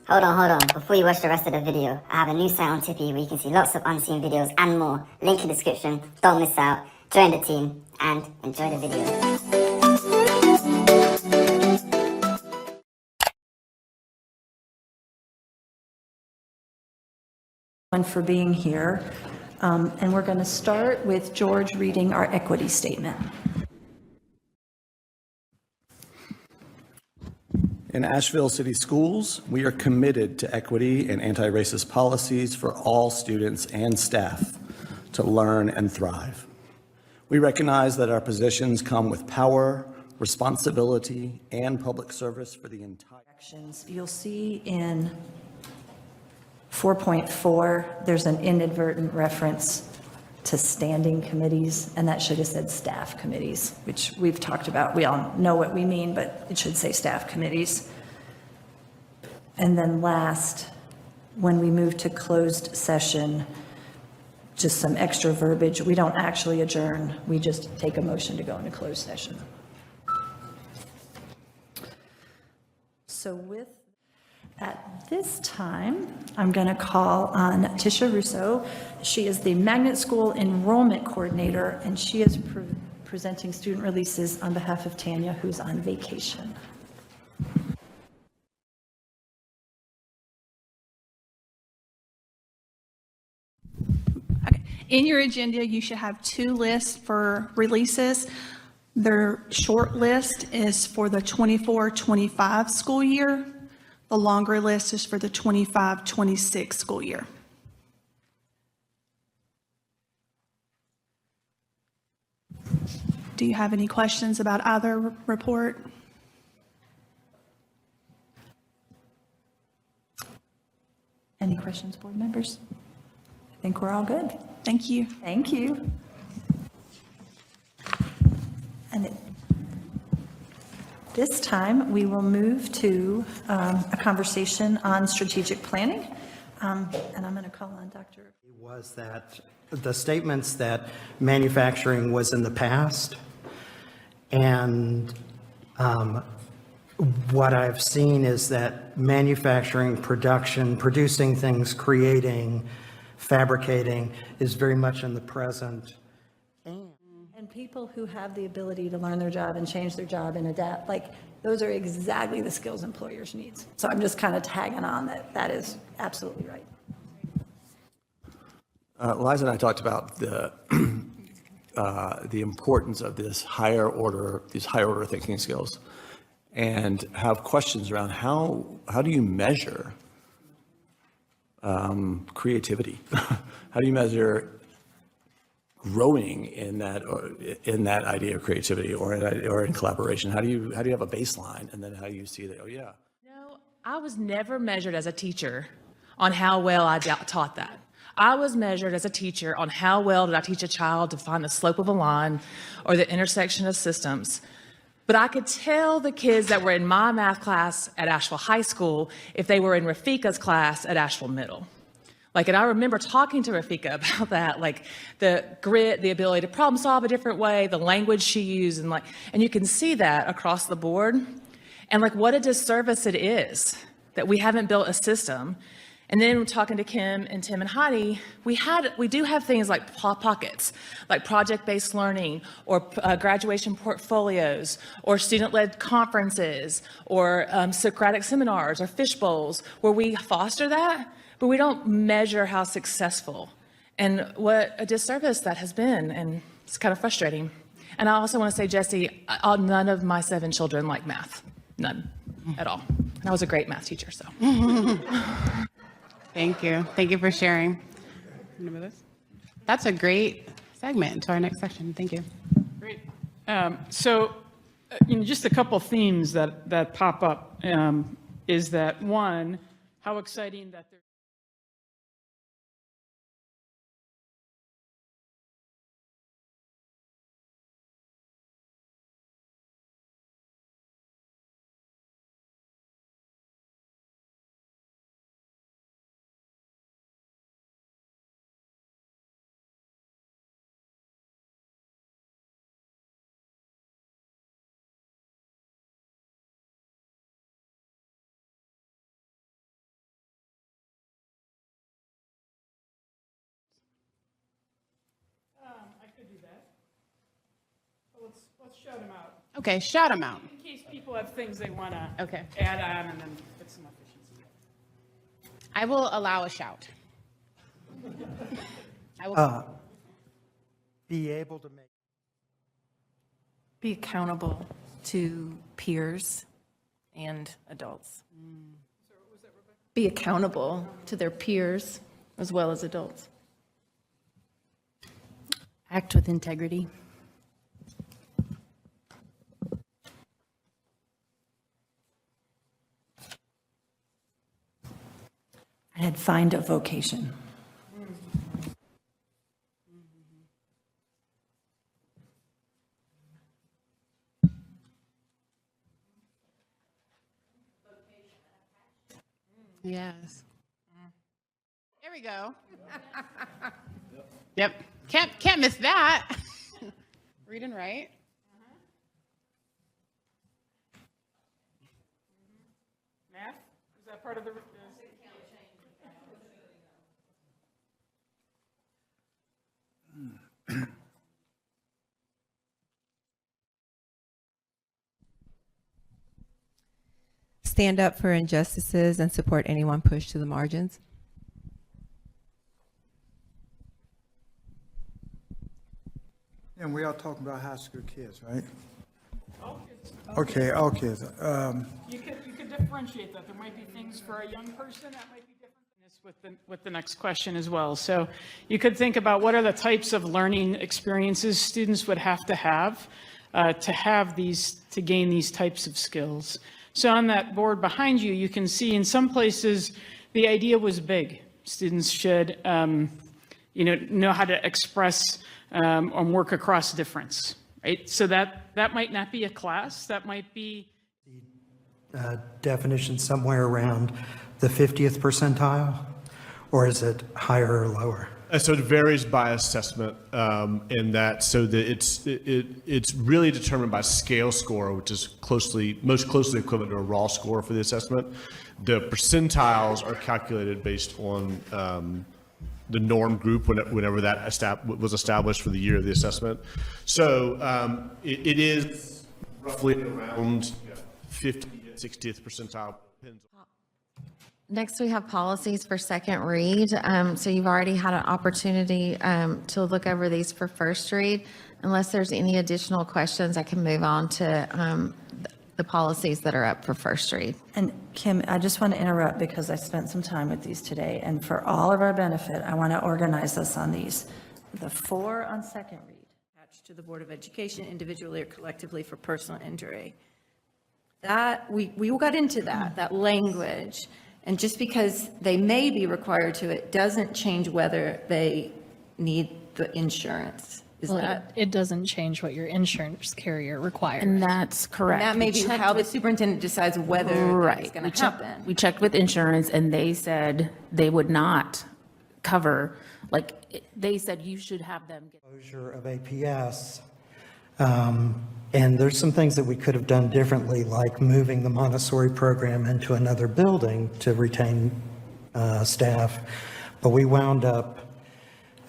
Hold on. Before you watch the rest of the video, I have a new site on Tippy where you can see lots of unseen videos and more. Link in the description. Don't miss out. Join the team and enjoy the video. For being here. And we're going to start with George reading our equity statement. In Asheville City Schools, we are committed to equity and anti-racist policies for all students and staff to learn and thrive. We recognize that our positions come with power, responsibility, and public service for the entire. You'll see in 4.4, there's an inadvertent reference to standing committees, and that should have said staff committees, which we've talked about. We all know what we mean, but it should say staff committees. And then last, when we move to closed session, just some extra verbiage. We don't actually adjourn. We just take a motion to go into closed session. So at this time, I'm going to call on Tisha Russo. She is the Magnet School Enrollment Coordinator, and she is presenting student releases on behalf of Tanya, who's on vacation. Okay. In your agenda, you should have two lists for releases. Their short list is for the 24-25 school year. The longer list is for the 25-26 school year. Do you have any questions about either report? Any questions, board members? I think we're all good. Thank you. Thank you. And this time, we will move to a conversation on strategic planning. And I'm going to call on Dr. Was that the statements that manufacturing was in the past, and what I've seen is that manufacturing, production, producing things, creating, fabricating is very much in the present. And people who have the ability to learn their job and change their job and adapt, like those are exactly the skills employers need. So I'm just kind of tagging on that is absolutely right. Liza and I talked about the importance of these higher order thinking skills, and have questions around how do you measure creativity? How do you measure growing in that idea of creativity or in collaboration? How do you have a baseline, and then how do you see that? Oh yeah. No, I was never measured as a teacher on how well I taught that. I was measured as a teacher on how well did I teach a child to find the slope of a line or the intersection of systems. But I could tell the kids that were in my math class at Asheville High School if they were in Rafika's class at Asheville Middle. And I remember talking to Rafika about that, like the grit, the ability to problem solve a different way, the language she used, and you can see that across the board. And what a disservice it is that we haven't built a system. And then talking to Kim and Tim and Heidi, we do have things like pockets, like project-based learning or graduation portfolios or student-led conferences or Socratic seminars or fish bowls where we foster that, but we don't measure how successful, and what a disservice that has been, and it's kind of frustrating. And I also want to say, Jesse, none of my 7 children like math, none at all. And I was a great math teacher, so. Thank you. Thank you for sharing. Remember this? That's a great segment to our next section. Thank you. Great. Just a couple themes that pop up is that, one, how exciting that there's Let's shout them out, Okay, shout them out. in case people have things they want to Okay. add on and then put some efficiency. I will allow a shout. I will. Be able to make. Be accountable to peers and adults. Be accountable to their peers as well as adults. Act with integrity. I had find a vocation. Yes. There we go. Yep. Can't miss that. Read and write. Math, is that part of the? Stand up for injustices and support anyone pushed to the margins. And we are talking about high school kids, right? Okay, all kids. You could differentiate that. There might be things for a young person that might be different with the next question as well. So you could think about what are the types of learning experiences students would have to gain these types of skills. So on that board behind you, you can see in some places the idea was big. Students should know how to express and work across difference, right? So that might not be a class, that might be Definition somewhere around the 50th percentile, or is it higher or lower? So it varies by assessment in that, so that it's really determined by scale score, which is most closely equivalent to a raw score for the assessment. The percentiles are calculated based on the norm group whenever that was established for the year of the assessment. So it is roughly around 50th, 60th percentile. Next, we have policies for second read. So you've already had an opportunity to look over these for first read. Unless there's any additional questions, I can move on to the policies that are up for first read. And Kim, I just want to interrupt because I spent some time with these today, and for all of our benefit, I want to organize us on these. The 4 on second read. Attached to the Board of Education individually or collectively for personal injury. That, we got into that language. And just because they may be required to, it doesn't change whether they need the insurance. Is that? It doesn't change what your insurance carrier requires. And that's correct. And that may be how the superintendent decides whether it's going to happen. We checked with insurance and they said they would not cover, they said you should have them get. Closure of APS. And there's some things that we could have done differently, like moving the Montessori program into another building to retain staff. But we wound up,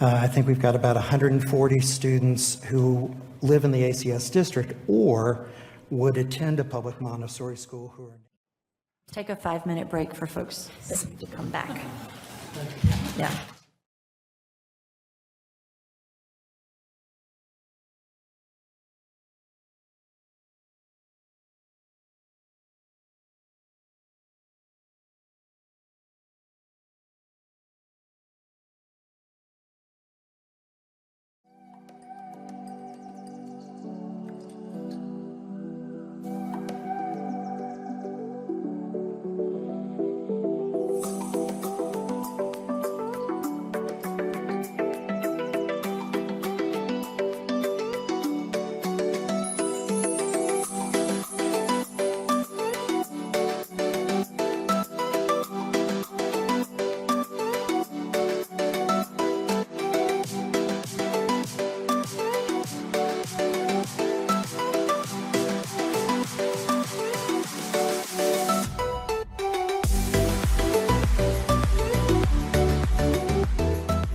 I think we've got about 140 students who live in the ACS district or would attend a public Montessori school who are. Take a 5-minute break for folks to come back. Yeah.